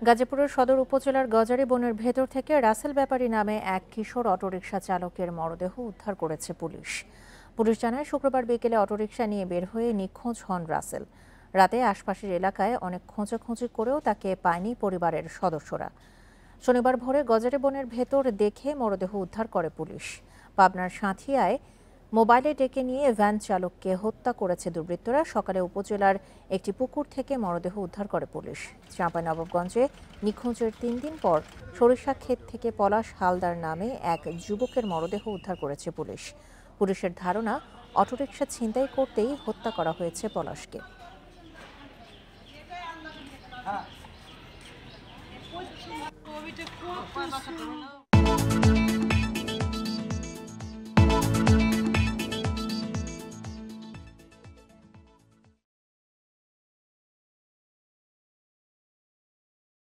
গাজীপুরের সদর উপজেলার গজারি বনের ভেতর থেকে রাসেল ব্যাপারী নামে এক কিশোর অটোরিকশা চালকের মরদেহ উদ্ধার করেছে পুলিশ। পুলিশ জানায়, শুক্রবার বিকেলে অটোরিকশা নিয়ে বের হয়ে নিখোঁজ হন রাসেল। রাতে আশপাশের এলাকায় অনেক খোঁজাখুঁজি করেও তাকে পায়নি পরিবারের সদস্যরা। শনিবার ভোরে গজারি বনের ভেতর দেখে মরদেহ উদ্ধার করে পুলিশ। পাবনার সাঁথিয়ায় মোবাইলে ডেকে নিয়ে ভ্যান চালককে হত্যা করেছে দুর্বৃত্তরা। সকালে উপজেলার একটি পুকুর থেকে মরদেহ উদ্ধার করে পুলিশ। চাঁপাইনবাবগঞ্জে নিখোঁজের ৩ দিন পর সরিষা ক্ষেত থেকে পলাশ হালদার নামে এক যুবকের মরদেহ উদ্ধার করেছে পুলিশ। পুলিশের ধারণা, অটোরিকশা ছিনতাই করতেই হত্যা করা হয়েছে পলাশকে। কোভিডে খুব